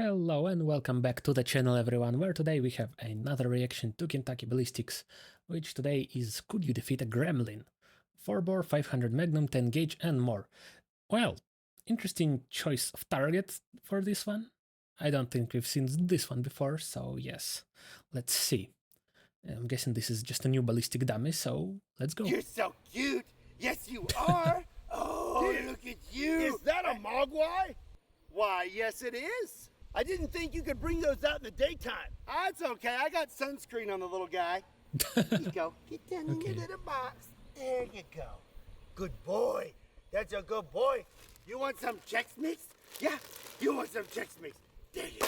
Hello and welcome back to the channel everyone, where today we have another reaction to Kentucky Ballistics, which today is Could You Defeat a Gremlin? 4-bore, 500 Magnum, 10 gauge and more. Well, interesting choice of target for this one. I don't think we've seen this one before, so yes, let's see. I'm guessing this is just a new ballistic dummy, so let's go. You're so cute! Yes, you are! Oh, look at you! Is that a mogwai? Why, yes it is! I didn't think you could bring those out in the daytime. That's okay, I got sunscreen on the little guy. Here you go. Get down in your little box. There you go. Good boy. That's a good boy. You want some Chex Mix? Yeah, you want some Chex Mix. There you go.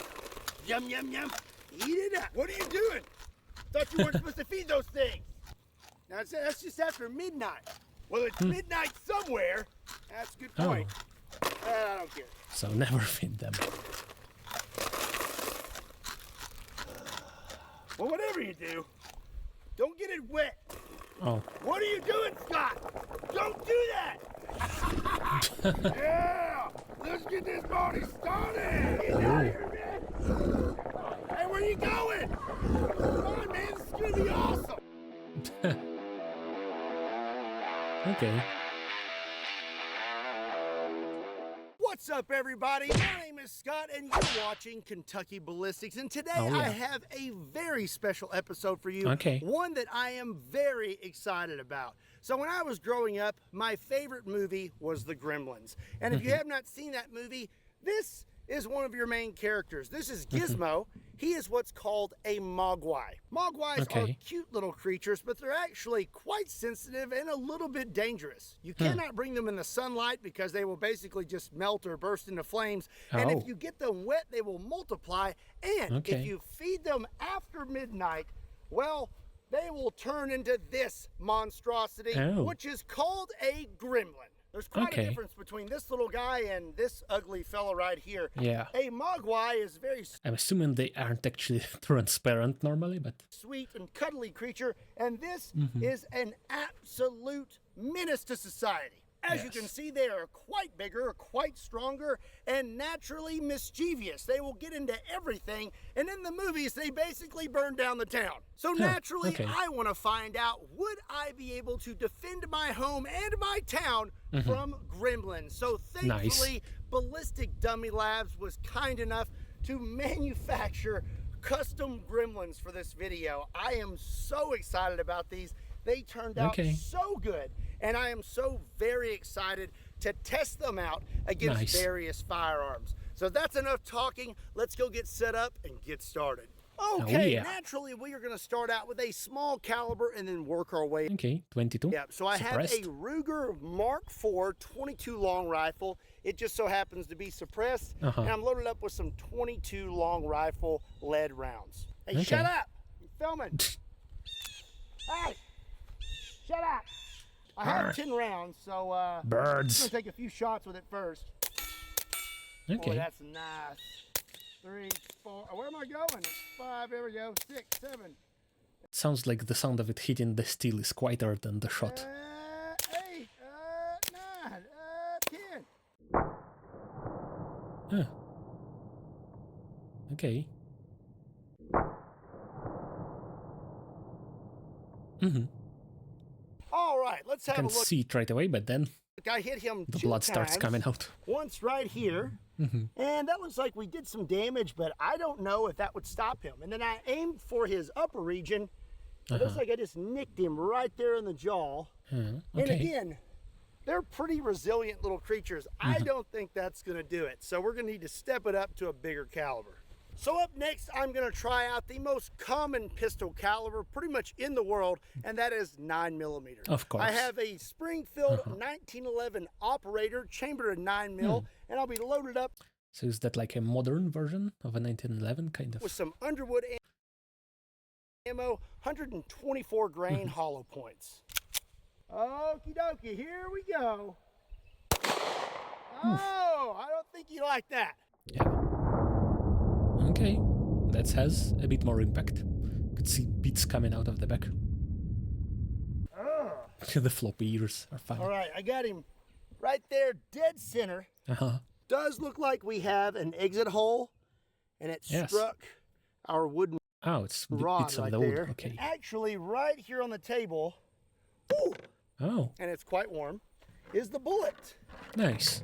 Yum, yum, yum. Eat it up. What are you doing? Thought you weren't supposed to feed those things. Now, that's just after midnight. Well, it's midnight somewhere. That's a good point. I don't care. So never feed them. Well, whatever you do, don't get it wet. Oh. What are you doing, Scott? Don't do that! Yeah! Let's get this party started! Get out of here, man! Hey, where you going? Come on, man, this is gonna be awesome! Okay. What's up, everybody? My name is Scott, and you're watching Kentucky Ballistics. And today I have a very special episode for you. Okay. One that I am very excited about. So when I was growing up, my favorite movie was The Gremlins. And if you have not seen that movie, this is one of your main characters. This is Gizmo. He is what's called a mogwai. Mogwais are cute little creatures, but they're actually quite sensitive and a little bit dangerous. You cannot bring them in the sunlight because they will basically just melt or burst into flames. And if you get them wet, they will multiply. And if you feed them after midnight, well, they will turn into this monstrosity, which is called a gremlin. There's quite a difference between this little guy and this ugly fella right here. Yeah. A mogwai is very I'm assuming they aren't actually transparent normally, but sweet and cuddly creature, and this is an absolute menace to society. As you can see, they are quite bigger, quite stronger, and naturally mischievous. They will get into everything, and in the movies, they basically burn down the town. So naturally, I want to find out, would I be able to defend my home and my town from gremlins? So thankfully, Ballistic Dummy Labs was kind enough to manufacture custom gremlins for this video. I am so excited about these. They turned out so good, and I am so very excited to test them out against various firearms. So that's enough talking. Let's go get set up and get started. Okay, naturally we are going to start out with a small caliber and then work our way. Okay, 22. Yeah, so I have a Ruger Mark IV 22 long rifle. It just so happens to be suppressed, and I'm loaded up with some 22 long rifle lead rounds. Hey, shut up! I'm filming. Hey! Shut up! I have 10 rounds, so birds. I'm gonna take a few shots with it first. Okay. Boy, that's nice. 3, 4. Where am I going? 5. There we go. 6, 7. It sounds like the sound of it hitting the steel is quieter than the shot. 8, 9, 10. Okay. All right, let's have a look. I can see it right away, but then I hit him the blood starts coming out. Once right here, and that looks like we did some damage, but I don't know if that would stop him. And then I aimed for his upper region. It looks like I just nicked him right there in the jaw. And again, they're pretty resilient little creatures. I don't think that's going to do it. So we're going to need to step it up to a bigger caliber. So up next, I'm going to try out the most common pistol caliber pretty much in the world, and that is 9mm. Of course. I have a Springfield 1911 operator, chambered at 9mm, and I'll be loaded up. So is that like a modern version of a 1911 kind of? With some Underwood ammo, 124 grain hollow points. Okie dokie, here we go. Oh, I don't think you like that. Yeah. Okay, that has a bit more impact. You could see bits coming out of the back. The floppy ears are fine. All right, I got him right there, dead center. Does look like we have an exit hole and it Yes. struck our wooden Oh, it's rod of right the wood. there. Okay. And actually, right here on the table, ooh, Oh, and it's quite warm, is the bullet. nice.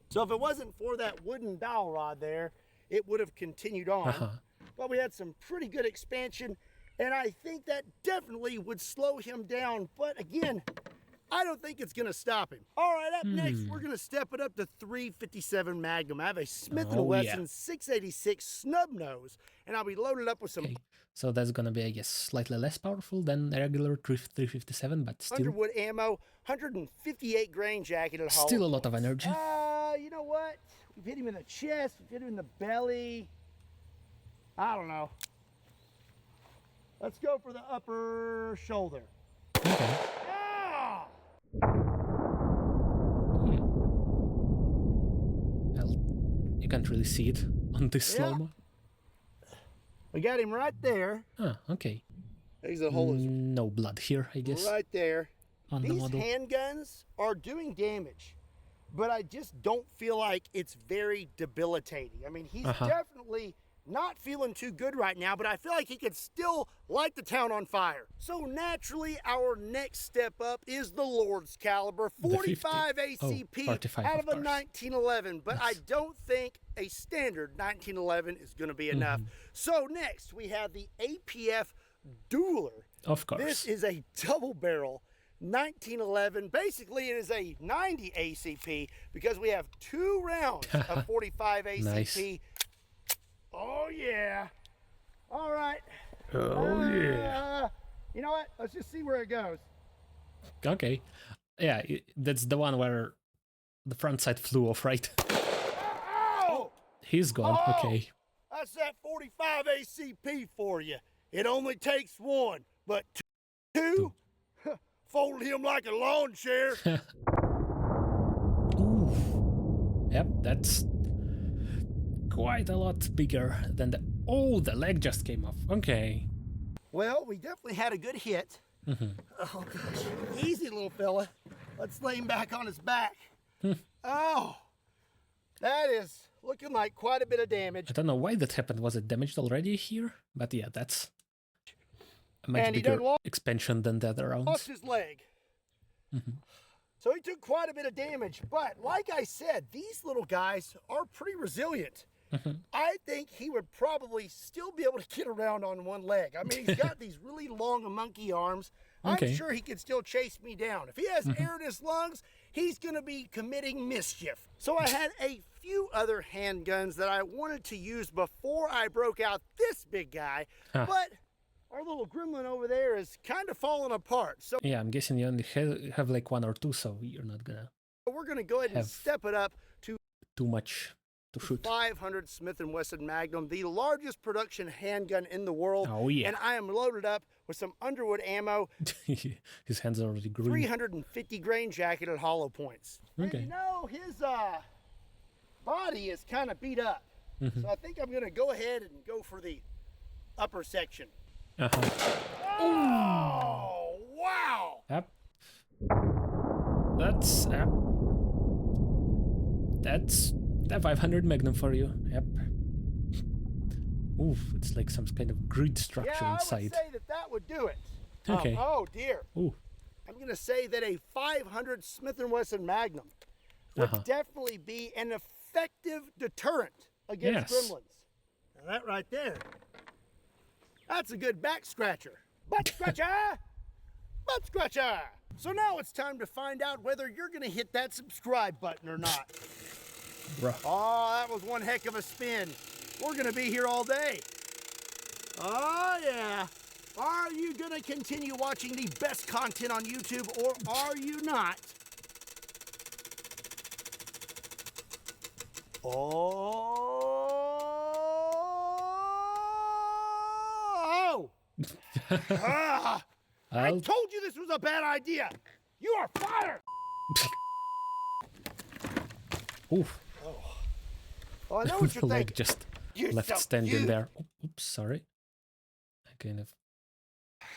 So if it wasn't for that wooden dowel rod there, it would have continued on. But we had some pretty good expansion, and I think that definitely would slow him down. But again, I don't think it's gonna stop him. All right, up next, we're gonna step it up to 357 Magnum. I have a Smith & Wesson 686 snub nose, and I'll be loaded up with some So that's gonna be, I guess, slightly less powerful than a regular 357, but still, underwood ammo, 158 grain jacket at still a lot of energy. You know what? We've hit him in the chest, we've hit him in the belly. I don't know. Let's go for the upper shoulder. Okay. Ah! Well, you can't really see it on this Yeah. slow-mo. We got him right there. Ah, okay. There's the hole is No blood here, I guess, right there. on the These model. handguns are doing damage, but I just don't feel like it's very debilitating. I mean, he's definitely not feeling too good right now, but I feel like he could still light the town on fire. So naturally, our next step up is the Lord's caliber, 45 ACP 45, out of of a course. 1911, but I don't think a standard 1911 is going to be enough. So next, we have the APF Dueler. Of course. This is a double barrel 1911. Basically, it is a 90 ACP because we have 2 rounds of 45 ACP. Nice. Oh, yeah. All right. Oh, yeah. You know what? Let's just see where it goes. Okay. Yeah, that's the one where the front side flew off, right? Oh! He's gone. Oh! Okay. That's that 45 ACP for you. It only takes 1, but 2 fold him like a lawn chair. Ooh. Yep, that's quite a lot bigger than the... Oh, the leg just came off. Okay. Well, we definitely had a good hit. Oh, gosh. Easy, little fella. Let's lay him back on his back. Oh, that is looking like quite a bit of damage. I don't know why that happened. Was it damaged already here? But yeah, that's a much And he bigger done expansion than the other Lost rounds. his leg. So he took quite a bit of damage. But like I said, these little guys are pretty resilient. I think he would probably still be able to get around on one leg. I mean, he's got these really long monkey arms. Okay. I'm sure he could still chase me down. If he has air in his lungs, he's going to be committing mischief. So I had a few other handguns that I wanted to use before I broke out this big guy. But our little gremlin over there is kind of falling apart. So Yeah, I'm guessing you only have like 1 or 2, so you're not gonna we're going to go ahead and have step it up to too much to shoot. 500 Smith & Wesson Magnum, the largest production handgun in the world. Oh, yeah. And I am loaded up with some Underwood ammo, His hands are already green. 350 grain jacket at hollow points. And Okay. you know, his body is kind of beat up. So I think I'm going to go ahead and go for the upper section. Oh, wow. Yep. That's the 500 Magnum for you. Yep. Oof, it's like some kind of grid structure Yeah, I would inside. say that would do it. Okay. Oh, dear. Ooh. I'm going to say that a 500 Smith & Wesson Magnum would definitely be an effective deterrent against Yes. gremlins. Now that right there, that's a good back scratcher. Butt scratcher! Butt scratcher! So now it's time to find out whether you're going to hit that subscribe button or not. Bruh. Oh, that was one heck of a spin. We're going to be here all day. Oh, yeah. Are you going to continue watching the best content on YouTube, or are you not? Oh! I told you this was a bad idea. You are fired. Oof. Oh, I know what The you're leg thinking. just You're left so standing cute. there. Oops, sorry. I kind of...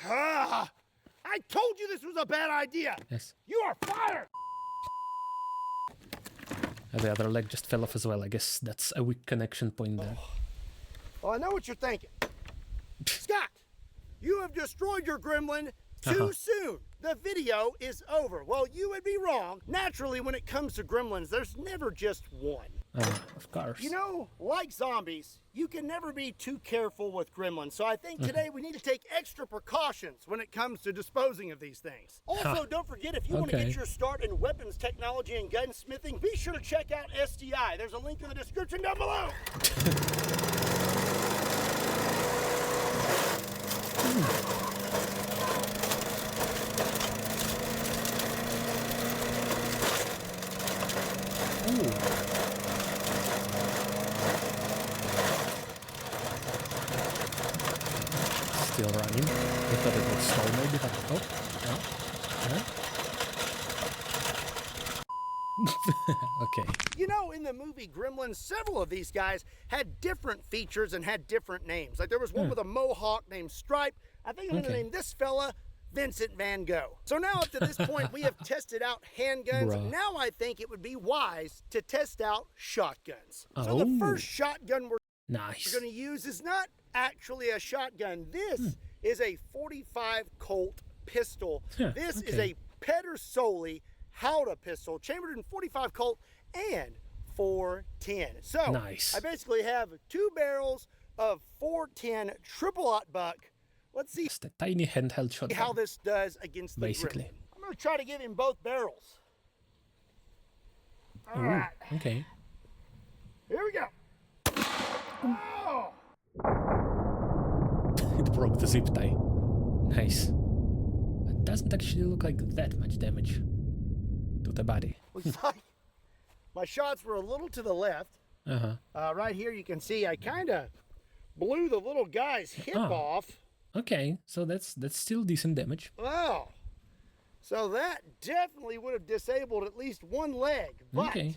I told you this was a bad idea. Yes. You are fired. The other leg just fell off as well. I guess that's a weak connection point there. Well, I know what you're thinking. Scott, you have destroyed your gremlin too soon. The video is over. Well, you would be wrong. Naturally, when it comes to gremlins, there's never just one. Of course. You know, like zombies, you can never be too careful with gremlins. So I think today we need to take extra precautions when it comes to disposing of these things. Also, don't forget, if you want to get your start in weapons technology and gunsmithing, be sure to check out SDI. There's a link in the description down below. Still running. I thought it would stall maybe, but okay. You know, in the movie Gremlin, several of these guys had different features and had different names. Like there was one with a mohawk named Stripe. I think I'm going to name this fella Vincent Van Gogh. So now up to this point, we have tested out handguns. Now I think it would be wise to test out shotguns. So the first shotgun we're going to use is not actually a shotgun. This is a 45 Colt pistol. This is a Pedersoli Howdah pistol, chambered in 45 Colt and 410. So I basically have 2 barrels of 410 triple-aught buck. Let's see the tiny handheld shotgun. How this does against the Gremlin. I'm going to try to give him both barrels. All right. Okay. Here we go. Oh! It broke the zip tie. Nice. It doesn't actually look like that much damage to the body. Looks like my shots were a little to the left. Right here you can see I kind of blew the little guy's hip off. Okay, so that's still decent damage. Wow. So that definitely would have disabled at least one leg, but I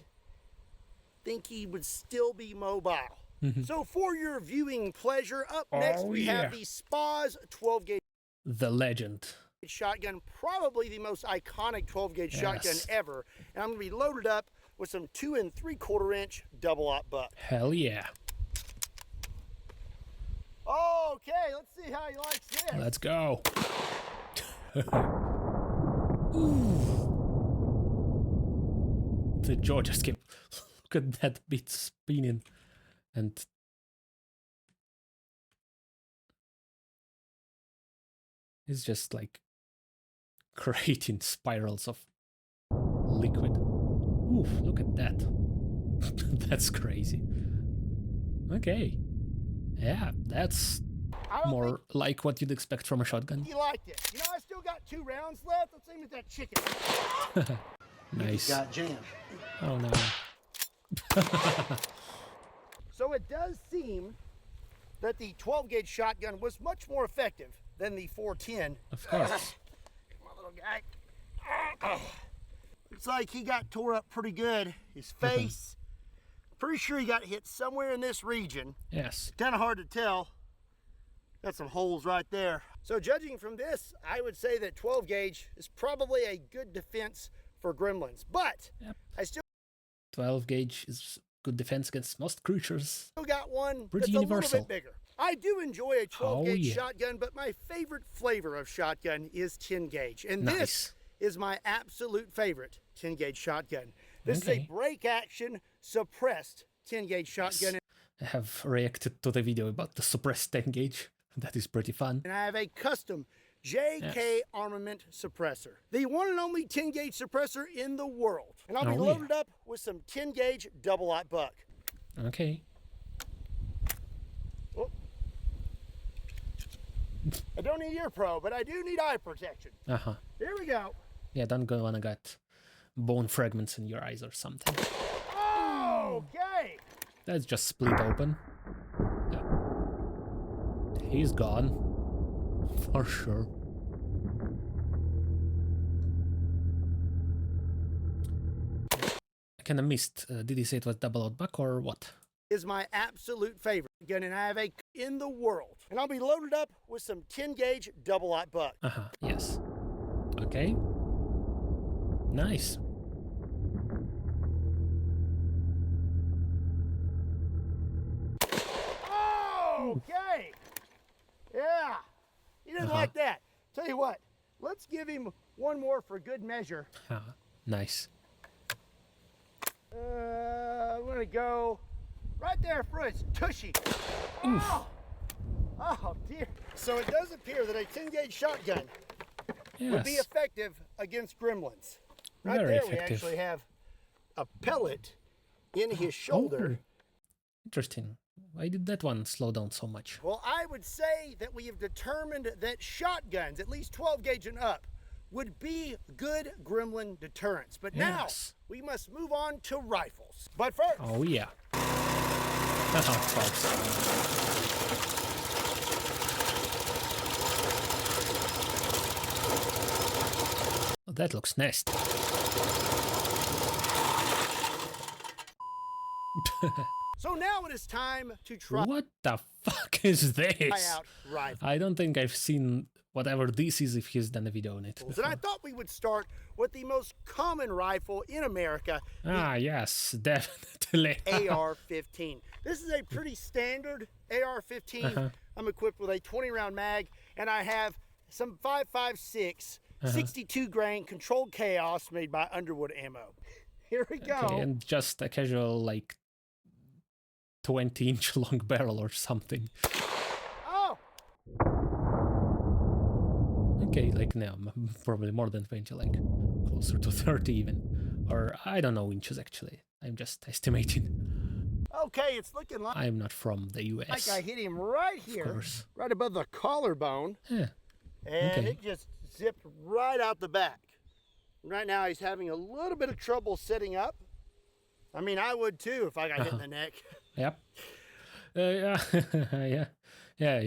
think he would still be mobile. So for your viewing pleasure, up next we have the Spaz 12 gauge. The legend. Shotgun, probably the most iconic 12 gauge shotgun ever. And I'm going to be loaded up with some 2 3/4 inch double-aught buck. Hell yeah. Okay, let's see how he likes this. Let's go. The jaw just kept, look at that bit spinning. And it's just like creating spirals of liquid. Oof, look at that. That's crazy. Okay. Yeah, that's more like what you'd expect from a shotgun. He liked it. You know, I still got 2 rounds left. Let's aim at that chicken. Nice. Got jammed. Oh no. So it does seem that the 12 gauge shotgun was much more effective than the 410. Of course. My little guy. Looks like he got tore up pretty good. His face. Pretty sure he got hit somewhere in this region. Yes. Kind of hard to tell. Got some holes right there. So judging from this, I would say that 12 gauge is probably a good defense for gremlins. But I still 12 gauge is good defense against most creatures. Still got one pretty that's universal. A little bit bigger. I do enjoy a 12 gauge shotgun, but my favorite flavor of shotgun is 10 gauge. And this is my absolute favorite 10 gauge shotgun. This is a break action suppressed 10 gauge shotgun. I have reacted to the video about the suppressed 10 gauge. That is pretty fun. And I have a custom JK Armament suppressor. The one and only 10 gauge suppressor in the world. And I'll be loaded up with some 10 gauge double-aught buck. Okay. Oh. I don't need ear pro, but I do need eye protection. Here we go. Yeah, don't go wanna get bone fragments in your eyes or something. Okay. That's just split open. Yeah. He's gone. For sure. I kinda missed. Did he say it was double-aught buck or what? Is my absolute favorite gun, and I have a in the world. And I'll be loaded up with some 10 gauge double-aught buck. Yes. Okay. Nice. Okay. Yeah. He didn't like that. Tell you what, let's give him one more for good measure. Nice. I'm gonna go right there for his tushy. Oh! Oh dear. So it does appear that a 10 gauge shotgun would be Yes. effective against gremlins. Right Very there effective. we actually have a pellet in his shoulder. Interesting. Why did that one slow down so much? Well, I would say that we have determined that shotguns, at least 12 gauge and up, would be good gremlin deterrents. But now Yes. we must move on to rifles. But first, Oh yeah. That's how it starts. Oh, that looks nasty. so now it is time to try What the fuck is this? out rifles. I don't think I've seen whatever this is if he's done a video on it And I before. thought we would start with the most common rifle in America, Ah, yes, definitely. AR-15. This is a pretty standard AR-15. I'm equipped with a 20-round mag, and I have some 5.56 62 grain controlled chaos made by Underwood Ammo. Here we go. Okay, and just a casual, like, 20-inch long barrel or something. Oh! Okay, like, no, probably more than 20, like, closer to 30 even. Or, I don't know inches, actually. I'm just estimating. Okay, it's looking like I'm not from the US. I hit him right here, course. right above the collarbone, Yeah. and Okay. it just zipped right out the back. Right now, he's having a little bit of trouble sitting up. I mean, I would too if I got hit in the neck. Yep. Yeah. Yeah.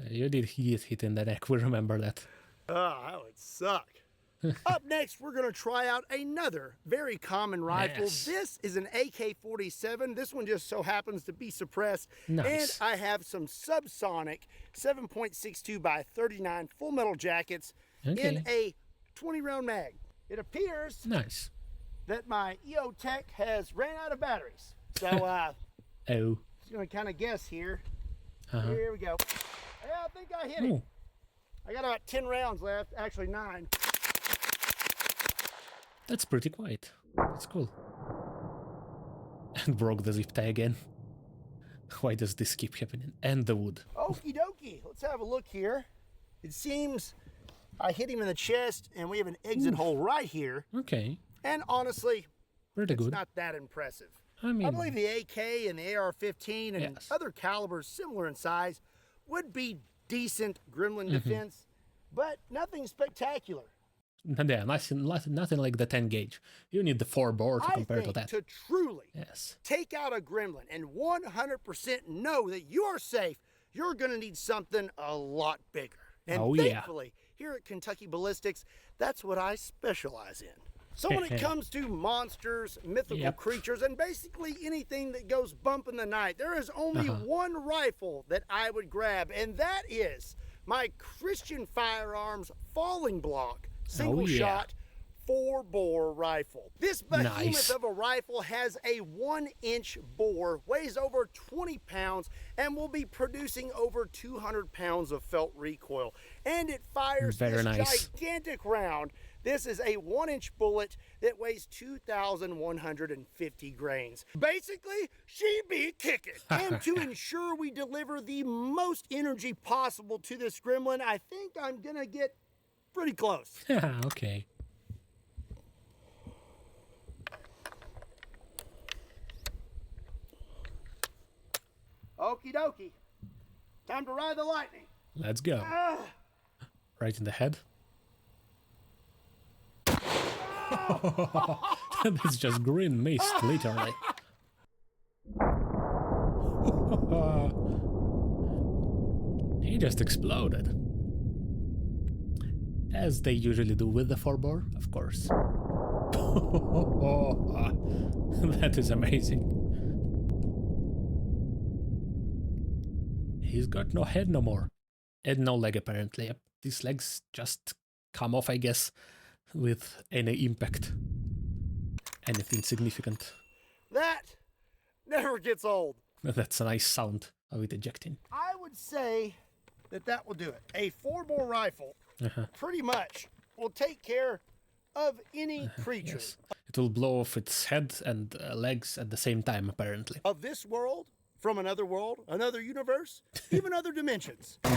You did get hit in the neck. We remember that. Oh, that would suck. Up next, we're going to try out another very common rifle. Yes. This is an AK-47. This one just so happens to be suppressed. Nice. And I have some subsonic 7.62 by 39 full metal jackets in a 20-round mag. It appears Nice. that my EO Tech has ran out of batteries. So, Oh. just going to kind of guess here. Here we go. Yeah, I think I hit it. Ooh. I got about 10 rounds left, actually 9. That's pretty quiet. That's cool. And broke the zip tie again. Why does this keep happening? And the wood. Okie dokie, let's have a look here. It seems I hit him in the chest and we have an exit hole right here. Okay. And honestly, Pretty it's good. not that impressive. I mean, I believe the AK and the AR-15 and Yes. other calibers similar in size would be decent gremlin defense, but nothing spectacular. yeah, nothing like the 10 gauge. You need the 4-bore to I compare to think that. to truly Yes. take out a gremlin and 100% know that you are safe, you're going to need something a lot bigger. And Oh, yeah. thankfully, here at Kentucky Ballistics, that's what I specialize in. So when it comes to monsters, mythical Yep. creatures, and basically anything that goes bump in the night, there is only one rifle that I would grab, and that is my Christian Firearms Falling Block single yeah. shot 4-bore rifle. This behemoth Nice. of a rifle has a 1-inch bore, weighs over 20 pounds, and will be producing over 200 pounds of felt recoil. And it fires Very this nice. gigantic round. This is a 1-inch bullet that weighs 2,150 grains. Basically, she be kicking. And to ensure we deliver the most energy possible to this gremlin, I think I'm gonna get pretty close. Yeah, okay. Okie dokie. Time to ride the lightning. Let's go. Right in the head. That's just green mist, literally. He just exploded. As they usually do with the 4-bore, of course. That is amazing. He's got no head no more. And no leg, apparently. Yep. These legs just come off, I guess, with any impact. Anything significant. That never gets old. That's a nice sound of it ejecting. I would say that will do it. A 4-bore rifle pretty much will take care of any creature. Yes. It will blow off its head and legs at the same time, apparently. Of this world, from another world, another universe, even other dimensions. Ooh.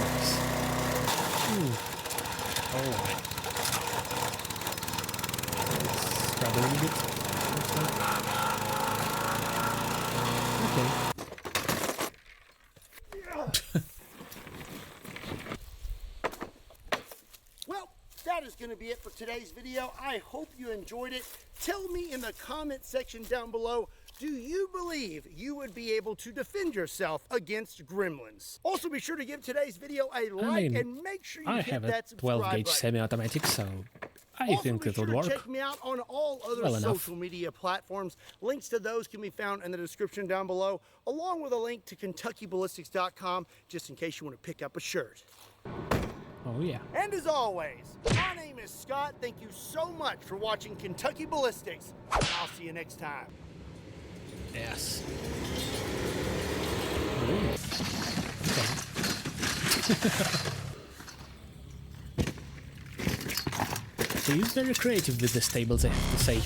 Oh. Let's grab a little bit. Okay. Well, that is going to be it for today's video. I hope you enjoyed it. Tell me in the comment section down below, do you believe you would be able to defend yourself against gremlins? Also, be sure to give today's video a like and make sure you hit that subscribe button. I have a 12-gauge semi-automatic, so I think it would work. Check me out on all other social media platforms. Links to those can be found in the description down below, along with a link to KentuckyBallistics.com, just in case you want to pick up a shirt. Oh yeah. And as always, my name is Scott. Thank you so much for watching Kentucky Ballistics. I'll see you next time. Yes. So he's very creative with the stables, I have to say.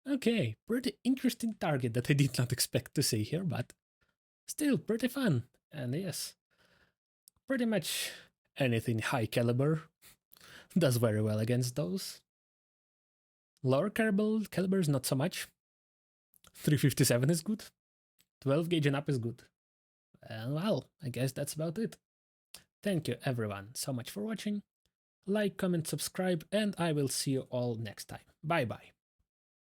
Okay, pretty interesting target that I did not expect to see here, but still pretty fun. And yes, pretty much anything high caliber does very well against those. Lower calibers, not so much. 357 is good. 12 gauge and up is good. And well, I guess that's about it. Thank you everyone so much for watching. Like, comment, subscribe, and I will see you all next time. Bye bye.